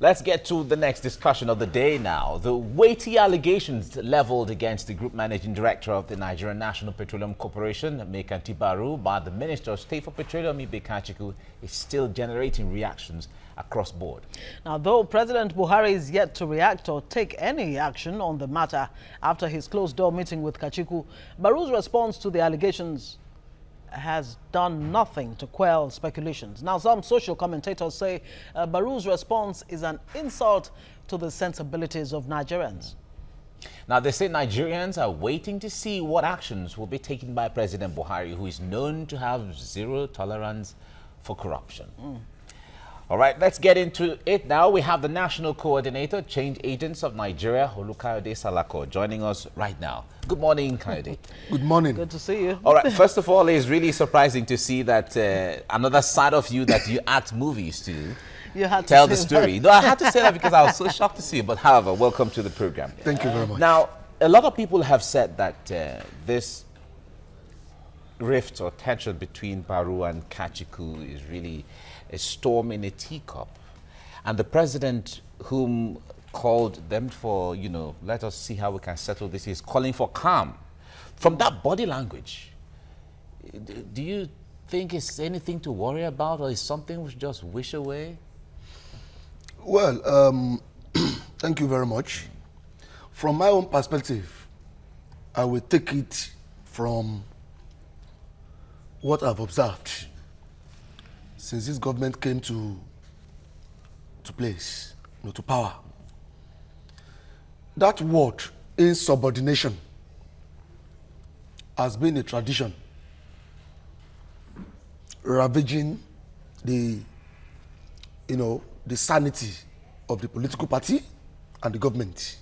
Let's get to the next discussion of the day now. The weighty allegations leveled against the Group Managing Director of the Nigerian National Petroleum Corporation, Mekanti Baru, by the Minister of State for Petroleum, Kachikwu, is still generating reactions across board. Now, though President Buhari is yet to react or take any action on the matter after his closed-door meeting with Kachikwu, Baru's response to the allegations has done nothing to quell speculations. Now, some social commentators say Baru's response is an insult to the sensibilities of Nigerians. Now, they say Nigerians are waiting to see what actions will be taken by President Buhari, who is known to have zero tolerance for corruption. All right, let's get into it now. We have the National Coordinator, Change Agents of Nigeria, Olukayode Salako, joining us right now. Good morning, Kayode. Good morning. Good to see you. All right, first of all, it's really surprising to see that another side of you that you act movies to. You had to tell the story. No, I had to say that because I was so shocked to see it. But however, welcome to the program. Thank you very much. Now, a lot of people have said that this rift or tension between Baru and Kachikwu is really a storm in a teacup. And the president, whom called them for, you know, let us see how we can settle this, is calling for calm. From that body language, do you think it's anything to worry about, or is something we should just wish away? Well, thank you very much. From my own perspective, I will take it from what I've observed since this government came to place, to power. That word, insubordination, has been a tradition ravaging the sanity of the political party and the government.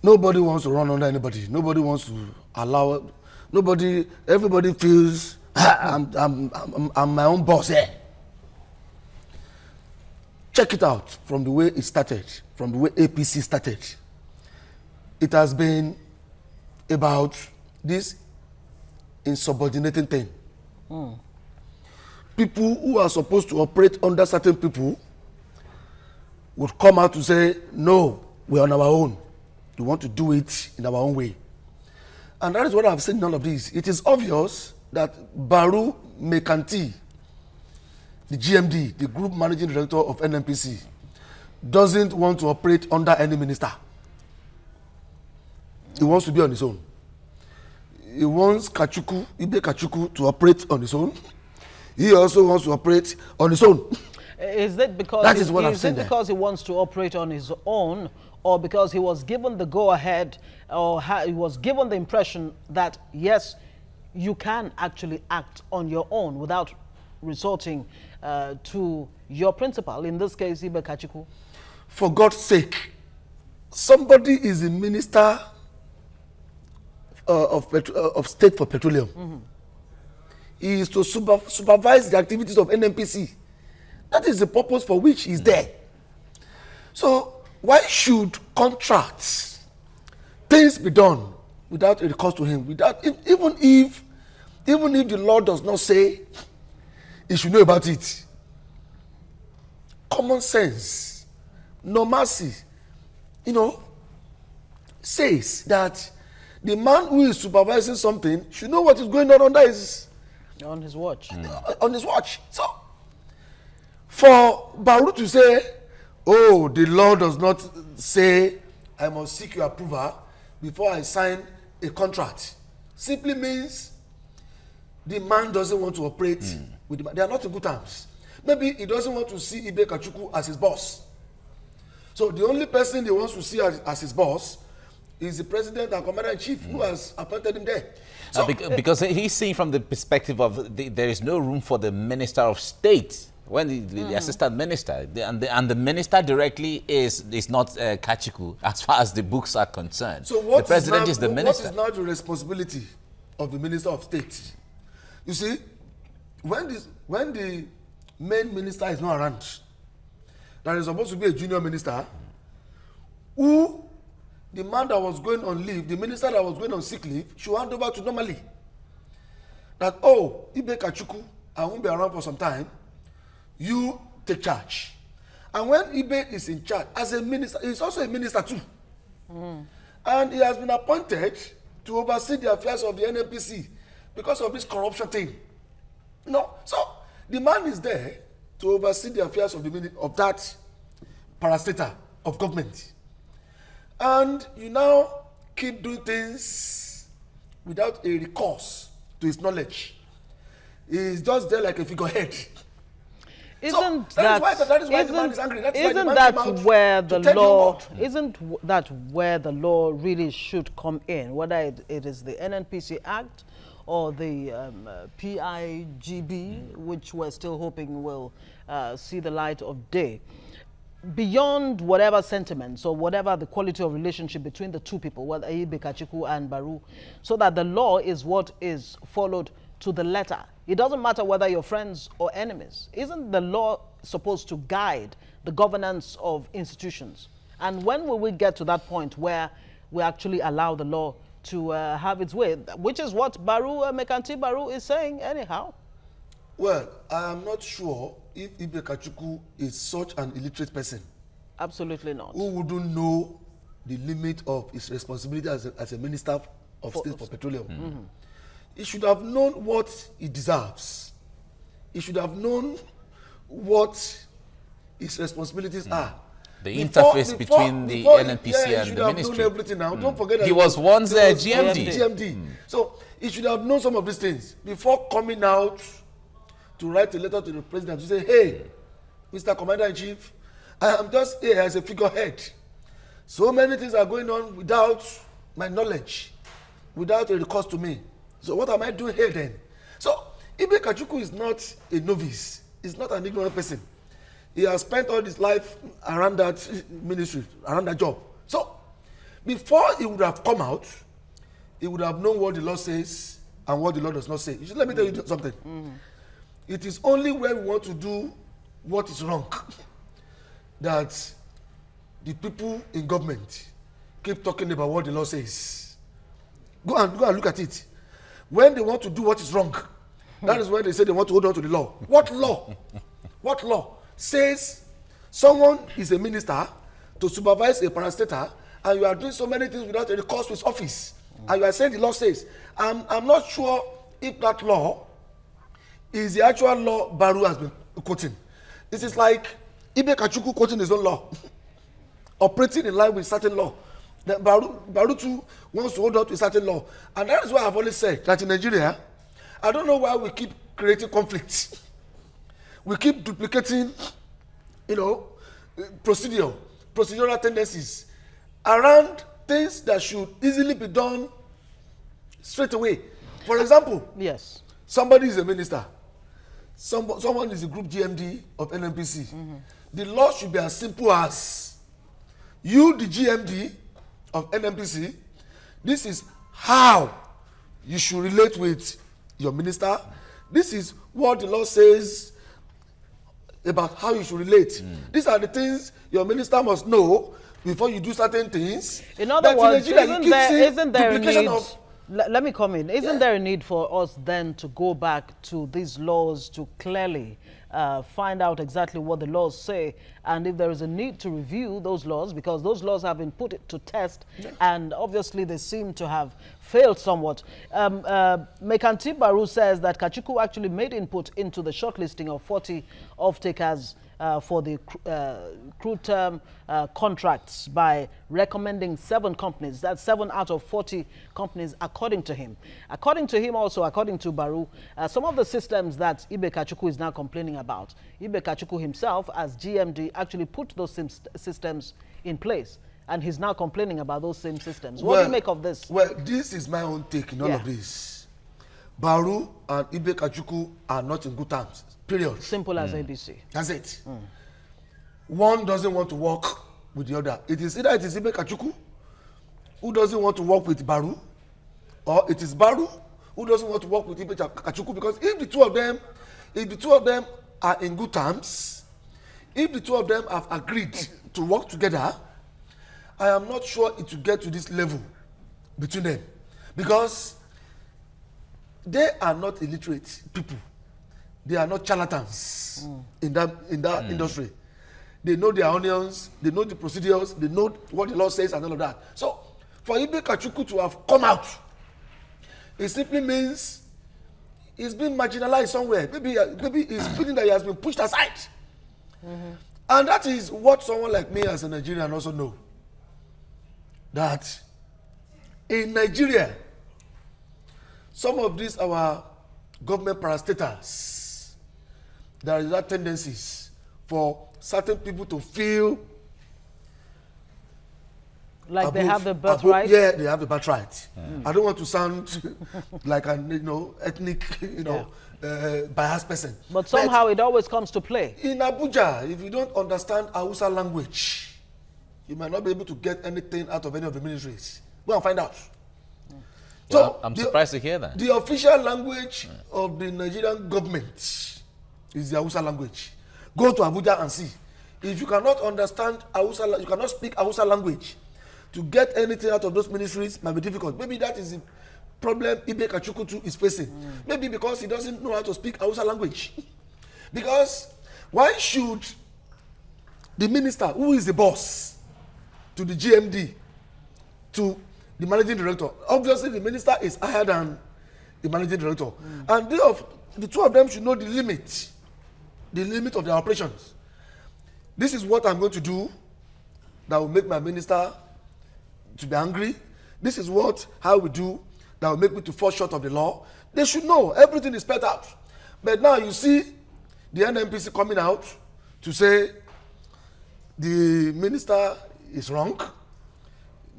Nobody wants to run under anybody. Nobody wants to allow. Everybody feels I'm my own boss here. Check it out from the way it started, from the way APC started. It has been about this insubordinating thing. People who are supposed to operate under certain people would come out to say, no, we're on our own. We want to do it in our own way. And that is what I've seen in all of this. It is obvious that Baru Mekanti, the GMD, the Group Managing Director of NNPC, doesn't want to operate under any minister. He wants to be on his own. He wants Kachikwu, Ibe Kachikwu, to operate on his own. He also wants to operate on his own. Is that because that is what I'm saying because he wants to operate on his own, or because he was given the go-ahead, or he was given the impression that, yes, you can actually act on your own without resorting to your principal, in this case, Ibe Kachikwu? For God's sake, somebody is the Minister of State for Petroleum. He is to supervise the activities of NNPC. That is the purpose for which he's there. So why should contracts, things be done without a recourse to him? Even if the law does not say he should know about it. Common sense, normalcy, says that the man who is supervising something should know what is going on under on his watch. On his watch. So, for Baru to say, oh, the law does not say I must seek your approval before I sign a contract, simply means the man doesn't want to operate with the man. They are not in good terms. Maybe he doesn't want to see Ibe Kachikwu as his boss. So the only person he wants to see as his boss is the president and commander-in-chief who has appointed him there. So, because he's seeing from the perspective of there is no room for the Minister of State when the assistant minister and the minister directly is not Kachikwu as far as the books are concerned. So the president is the minister. What is now the responsibility of the Minister of State? You see, when the main minister is not around, there is supposed to be a junior minister who the man that was going on leave, the minister that was going on sick leave, should hand over to normally. That, oh, Ibe Kachikwu, I won't be around for some time. You take charge. And when Ibe is in charge, as a minister, he's also a minister too. And he has been appointed to oversee the affairs of the NNPC because of this corruption thing. No, so the man is there to oversee the affairs of that parastatal of government. And you now keep doing things without a recourse to his knowledge. He's just there like a figurehead. Isn't that is why the man is angry. Isn't that where the law? Isn't that where the law really should come in? Whether it is the NNPC Act or the PIGB, which we're still hoping will see the light of day. Beyond whatever sentiments or whatever the quality of relationship between the two people, whether Ibe Kachikwu and Baru, so that the law is what is followed to the letter. It doesn't matter whether you're friends or enemies. Isn't the law supposed to guide the governance of institutions? And when will we get to that point where we actually allow the law to have its way, which is what Mekanti Baru is saying anyhow? Well, I am not sure if Ibe Kachikwu is such an illiterate person. Absolutely not. Who wouldn't know the limit of his responsibility as a minister of state for petroleum. He should have known what he deserves. He should have known what his responsibilities are. The interface between the NNPC and the ministry. Known everything now. Don't forget that he was once GMD. So he should have known some of these things before coming out to write a letter to the president to say, hey, Mr. Commander-in-Chief, I am just here as a figurehead. So many things are going on without my knowledge, without a recourse to me. So what am I doing here then? So Ibe Kachikwu is not a novice. He's not an ignorant person. He has spent all his life around that ministry, around that job. So before he would have come out, he would have known what the law says and what the law does not say. You should let me tell you something. It is only when we want to do what is wrong that the people in government keep talking about what the law says. Go and look at it. When they want to do what is wrong, that is when they say they want to hold on to the law. What law? What law says someone is a minister to supervise a parastatal and you are doing so many things without a recourse to his office? And you are saying the law says. I'm not sure if that law is the actual law Baru has been quoting. This is like Ibe Kachikwu quoting his own law, operating in line with certain law. Then Baru too wants to hold on to a certain law. And that is why I've always said that in Nigeria, I don't know why we keep creating conflicts. We keep duplicating, procedural tendencies around things that should easily be done straight away. For example, yes, somebody is a minister. Someone is a group GMD of NNPC. The law should be as simple as you, the GMD of NNPC, this is how you should relate with your minister. This is what the law says about how you should relate. These are the things your minister must know before you do certain things. In other words, isn't there a need? Let me come in. Isn't there a need for us then to go back to these laws to clearly find out exactly what the laws say, and if there is a need to review those laws, because those laws have been put to test, and obviously they seem to have failed somewhat. Mekanti Baru says that Kachikwu actually made input into the shortlisting of 40 off-takers for the crude term contracts by recommending 7 companies. That's 7 out of 40 companies, according to him. According to him also, according to Baru, some of the systems that Ibe Kachikwu is now complaining about, Ibe Kachikwu himself, as GMD, actually put those systems in place. And he's now complaining about those same systems. What do you make of this? Well, this is my own take in all of this. Baru and Ibe Kachikwu are not in good terms. Period. Simple as ABC. That's it. One doesn't want to work with the other. It is either it is Ibe Kachikwu who doesn't want to work with Baru, or it is Baru who doesn't want to work with Ibe Kachikwu. Because if the two of them are in good terms, if the two of them have agreed to work together, I am not sure it will get to this level between them, because they are not illiterate people. They are not charlatans in that industry. they know their onions, they know the procedures, they know what the law says and all of that. So for Ibe Kachikwu to have come out, it simply means he's been marginalized somewhere. Maybe he's feeling that he has been pushed aside. And that is what someone like me as a Nigerian also know. That in Nigeria, some of these our government parastatals, there are tendencies for certain people to feel like above, they have the birthright. Yeah, they have the birthright. I don't want to sound like an ethnic, biased person. But somehow it always comes to play. In Abuja, if you don't understand Hausa language, you might not be able to get anything out of any of the ministries. Go and find out. Well, I'm surprised to hear that. The official language of the Nigerian government is the Hausa language. Go to Abuja and see. If you cannot understand Hausa, you cannot speak Hausa language, to get anything out of those ministries might be difficult. Maybe that is the problem Ibe Kachikwu is facing. Maybe because he doesn't know how to speak Hausa language. Because why should the minister, who is the boss to the GMD, to the managing director, obviously the minister is higher than the managing director, and the two of them should know the limit of their operations. This is what I'm going to do that will make my minister to be angry. This is how we do that will make me to fall short of the law. They should know everything is spelled out. But now you see the NNPC coming out to say the minister is wrong.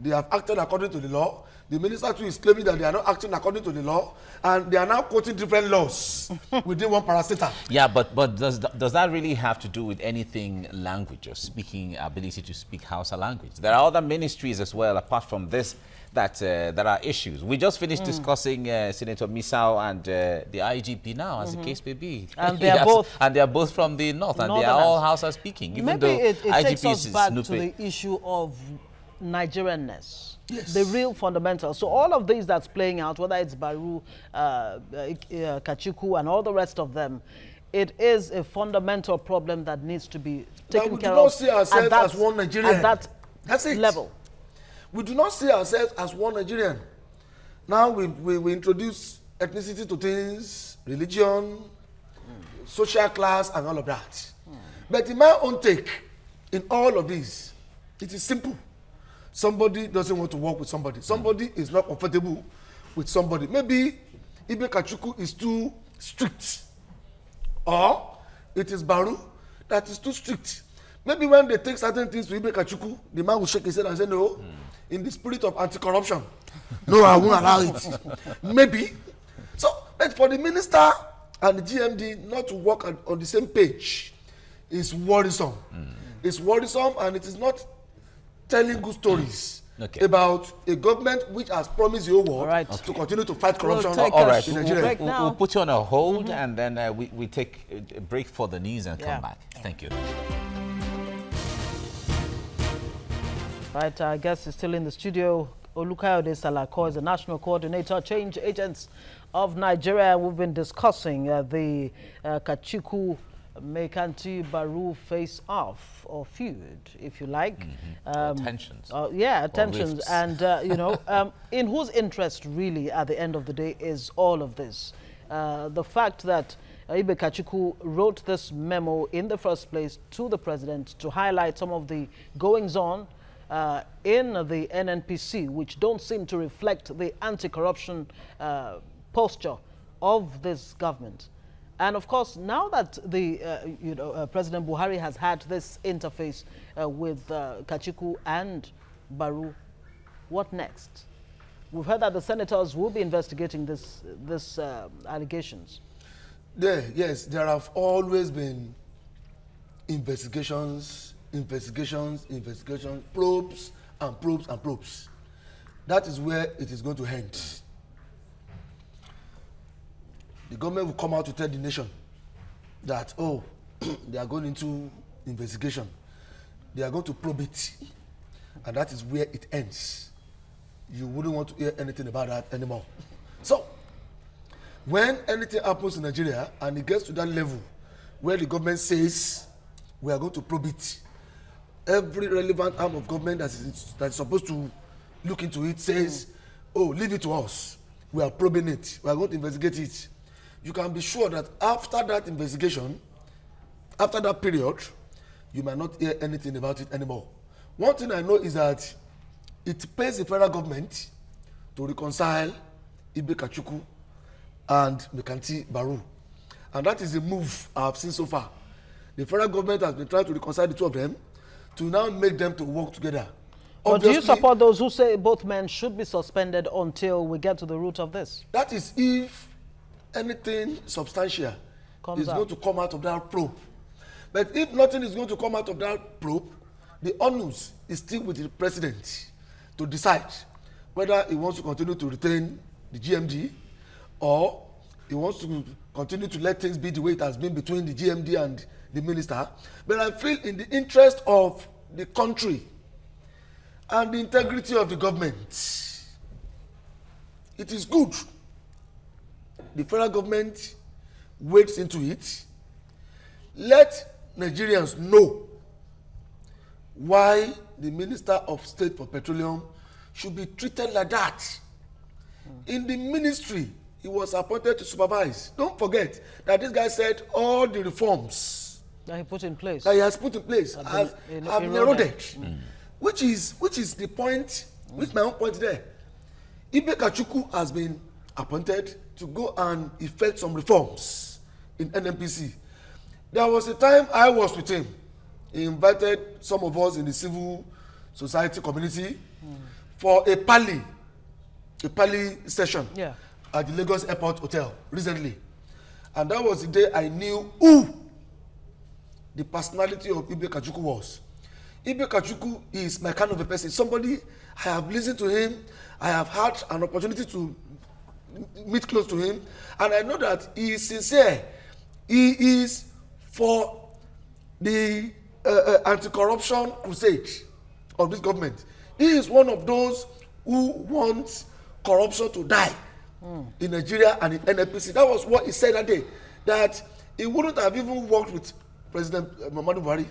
They have acted according to the law. The minister too is claiming that they are not acting according to the law, and they are now quoting different laws within one parastatal. Yeah, but does that really have to do with anything language or speaking ability to speak Hausa language? There are other ministries as well apart from this that are issues. We just finished discussing Senator Misau and the IGP now, as the case may be. And they are both from the north, and they are all Hausa speaking. Even maybe though it takes IGP us is back snooping. to the issue of Nigerianness. Yes. The real fundamentals. So all of these that's playing out, whether it's Baru, Kachikwu, and all the rest of them, it is a fundamental problem that needs to be taken care of. We do not see ourselves as one Nigerian. At that level. We do not see ourselves as one Nigerian. Now we introduce ethnicity to things, religion, social class, and all of that. But in my own take, in all of these, it is simple. Somebody doesn't want to work with somebody. Somebody is not comfortable with somebody. Maybe Ibe Kachikwu is too strict. Or it is Baru that is too strict. Maybe when they take certain things to Ibe Kachikwu, the man will shake his head and say, no, in the spirit of anti-corruption, no, I won't allow it. Maybe. So, but for the minister and the GMD not to work on the same page is worrisome. It's worrisome, and it is not telling good stories about a government which has promised the whole world to continue to fight corruption. All right, in Nigeria. we'll put you on a hold, and then we take a break for the news and come back. Thank you. Right, our guest is still in the studio. Olukayode Salako is the National Coordinator, Change Agents of Nigeria. We've been discussing the Kachikwu Mekanti Baru face-off or feud, if you like. Tensions. Tensions. And, in whose interest really at the end of the day is all of this? The fact that Ibe Kachikwu wrote this memo in the first place to the president to highlight some of the goings-on in the NNPC, which don't seem to reflect the anti-corruption posture of this government. And of course, now that the President Buhari has had this interface with Kachikwu and Baru, what next? We've heard that the senators will be investigating this allegations. Yes, there have always been investigations, probes and probes and probes. That is where it is going to end. The government will come out to tell the nation that, oh, they are going into investigation. They are going to probe it. And that is where it ends. You wouldn't want to hear anything about that anymore. So, when anything happens in Nigeria and it gets to that level where the government says, we are going to probe it, every relevant arm of government that is supposed to look into it says, oh, leave it to us. We are probing it. We are going to investigate it. You can be sure that after that investigation, after that period, you might not hear anything about it anymore. One thing I know is that it pays the federal government to reconcile Ibe Kachikwu and Mekanti Baru. And that is a move I have seen so far. The federal government has been trying to reconcile the two of them to now make them to work together. But do you support those who say both men should be suspended until we get to the root of this? That is if anything substantial is going to come out of that probe. But if nothing is going to come out of that probe, the onus is still with the president to decide whether he wants to continue to retain the GMD or he wants to continue to let things be the way it has been between the GMD and the minister. But I feel in the interest of the country and the integrity of the government, it is good the federal government wades into it. Let Nigerians know why the Minister of State for Petroleum should be treated like that. In the ministry he was appointed to supervise. Don't forget that this guy said all the reforms that he put in place, that he has put in place have been eroded. Which is the point, which my own point there. Ibe Kachikwu has been appointed to go and effect some reforms in NNPC. There was a time I was with him. He invited some of us in the civil society community for a pally session at the Lagos Airport Hotel recently. And that was the day I knew who the personality of Ibe Kachikwu was. Ibe Kachikwu is my kind of a person. Somebody, I have listened to him. I have had an opportunity to meet close to him. And I know that he is sincere. He is for the anti-corruption crusade of this government. He is one of those who wants corruption to die in Nigeria and in NNPC. That was what he said that day. That he wouldn't have even worked with President Muhammadu Buhari.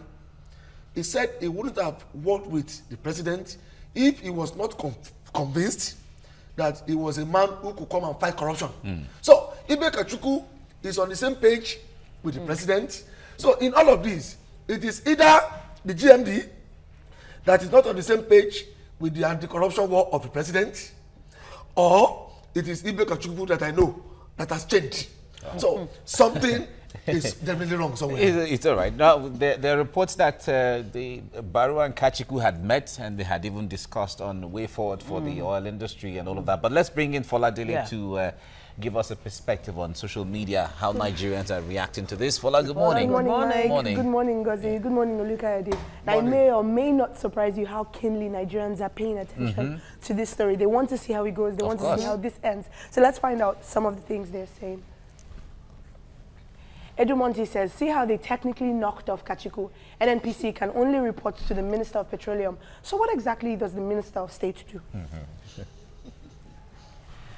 He said he wouldn't have worked with the president if he was not convinced that he was a man who could come and fight corruption. So Ibe Kachikwu is on the same page with the president. So in all of this, it is either the GMD that is not on the same page with the anti-corruption war of the president, or it is Ibe Kachikwu that I know that has changed. So something is definitely wrong somewhere. It's all right. Now, there are reports that the Baru and Kachikwu had met and they had even discussed on the way forward for the oil industry and all of that. But let's bring in Fola Dele to give us a perspective on social media, how Nigerians are reacting to this. Fola, good morning. Good morning. Morning. Good morning, Ngozi. Good morning, Olukayode. Now, it may or may not surprise you how keenly Nigerians are paying attention to this story. They want to see how it goes. They want to see how this ends. So let's find out some of the things they're saying. Edumonti says, see how they technically knocked off Kachikwu. NNPC can only report to the Minister of Petroleum. So what exactly does the Minister of State do?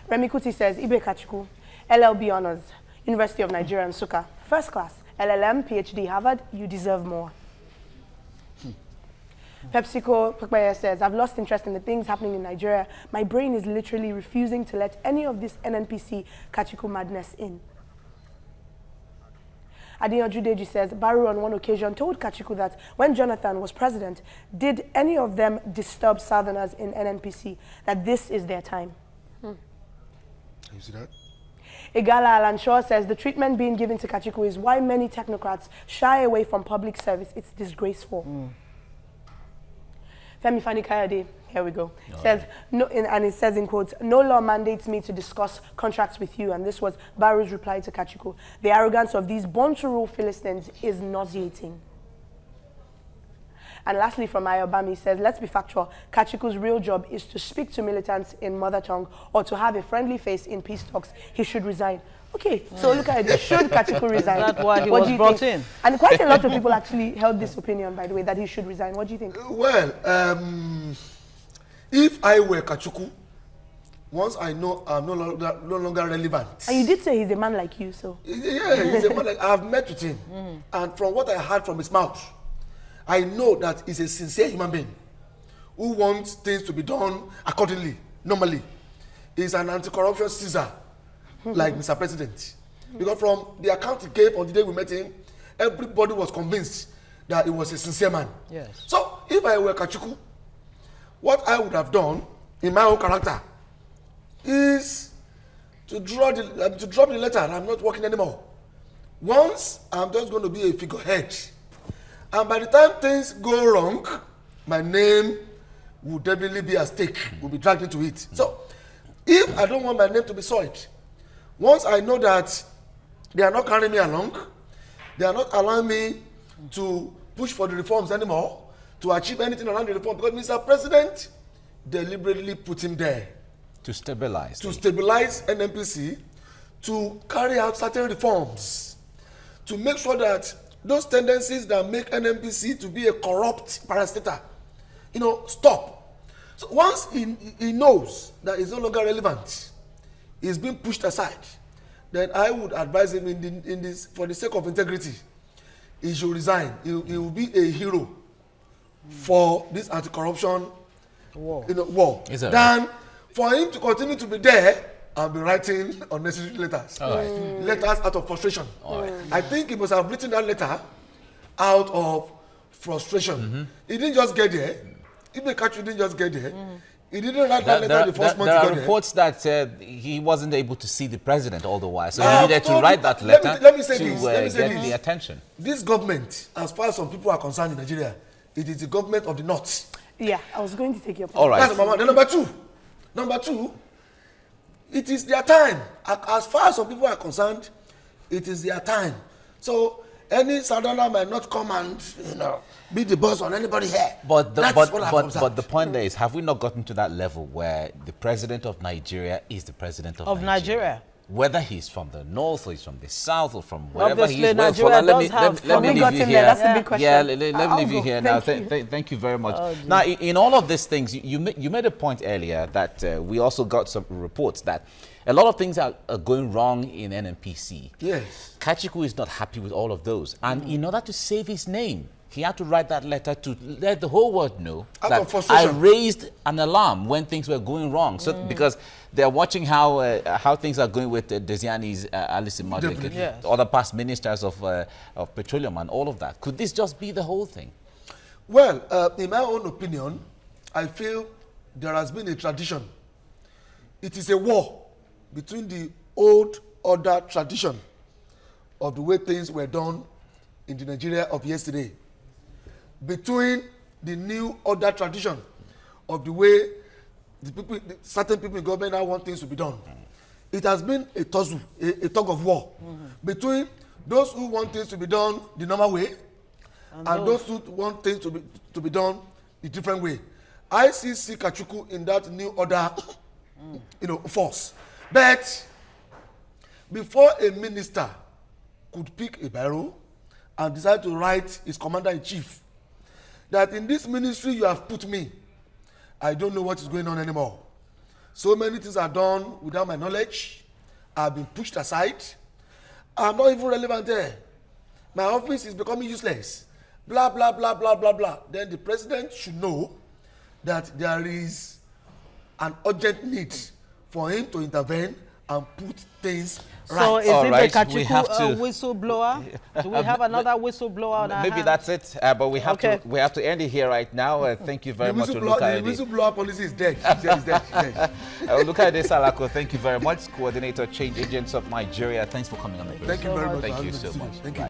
Remi Kuti says, Ibe Kachikwu, LLB honors, University of Nigeria, Nsukka, first class, LLM, PhD, Harvard, you deserve more. PepsiCo Pekpeye says, I've lost interest in the things happening in Nigeria. My brain is literally refusing to let any of this NNPC Kachikwu madness in. Adiyo Judeji says, Baru on one occasion told Kachikwu that when Jonathan was president, did any of them disturb Southerners in NNPC, that this is their time? You see that? Igala Alanshaw says, the treatment being given to Kachikwu is why many technocrats shy away from public service. It's disgraceful. Femi Fani Kayode, here we go, says, no, and it says in quotes, no law mandates me to discuss contracts with you. And this was Baru's reply to Kachikwu. The arrogance of these born-to-rule Philistines is nauseating. And lastly, from Ayobami says, let's be factual. Kachikwu's real job is to speak to militants in mother tongue or to have a friendly face in peace talks. He should resign. Okay, so look at it. Should Kachikwu resign? That's why he was brought in. And quite a lot of people actually held this opinion, by the way, that he should resign. What do you think? Well, if I were Kachikwu, once I know I'm no longer relevant. And you did say he's a man like you, so. Yeah, he's a man like I've met with him. And from what I heard from his mouth, I know that he's a sincere human being who wants things to be done accordingly, normally. He's an anti-corruption Caesar, like Mr. President. Because from the account he gave on the day we met him, everybody was convinced that he was a sincere man. Yes. So if I were Kachikwu, what I would have done in my own character is to drop the letter. I'm not working anymore. Once I'm just going to be a figurehead, and by the time things go wrong, my name will definitely be at stake, will be dragged into it. So if I don't want my name to be soiled, once I know that they are not carrying me along, they are not allowing me to push for the reforms anymore, to achieve anything around the reform, because Mr. President deliberately put him there. To stabilize. To stabilize NNPC, to carry out certain reforms, to make sure that those tendencies that make NNPC to be a corrupt parastater, stop. So once he knows that it's no longer relevant, it's being pushed aside, then I would advise him in this, for the sake of integrity, he should resign. He will be a hero for this anti-corruption war. Than for him to continue to be there and be writing unnecessary letters. Letters out of frustration. I think he must have written that letter out of frustration. He didn't just get there. Even Kachikwu didn't just get there. He didn't write that letter the first month he got there. There are reports that he wasn't able to see the president all the while, so he needed to write that letter let me say to this. get the attention. This government, as far as some people are concerned in Nigeria, it is the government of the North. Yeah, I was going to take your point. All right. That's number one. Then number two, it is their time. As far as some people are concerned, it is their time. So any southerner might not come and be the boss on anybody here. But the point there is, have we not gotten to that level where the president of Nigeria is the president of Nigeria? Whether he's from the north or he's from the south or from wherever he is. Let me leave you here. That's the big question. Yeah, let me leave you here now. Thank you very much. Now, in all of these things, you made a point earlier that we also got some reports that a lot of things are going wrong in NNPC. Yes. Kachikwu is not happy with all of those. And in order to save his name, he had to write that letter to let the whole world know that I raised an alarm when things were going wrong. So because they're watching how things are going with Desiani's Alice Imade, other past ministers of petroleum and all of that. Could this just be the whole thing? Well, in my own opinion, I feel there has been a tradition. It is a war between the old order tradition of the way things were done in the Nigeria of yesterday, between the new order tradition of the way certain people in government now want things to be done. It has been a tussle, a tug of war between those who want things to be done the normal way and those who want things to be done the different way. I see Kachikwu in that new order force. But before a minister could pick a barrel and decide to write his commander-in-chief that in this ministry you have put me, I don't know what is going on anymore. So many things are done without my knowledge. I've been pushed aside. I'm not even relevant there. My office is becoming useless. Blah, blah, blah, blah, blah, blah. Then the president should know that there is an urgent need for him to intervene and put things right. So is it the Kachikwu whistleblower? Do we have another whistleblower on our Maybe hands? that's it, but we have to end it here right now. Thank you very much, Olukaide. The whistleblower policy is dead. It's dead. Olukaide Salako, thank you very much, Coordinator Change Agents of Nigeria. Thanks for coming on the program. Thank you very much. Thank you so much. Thank you.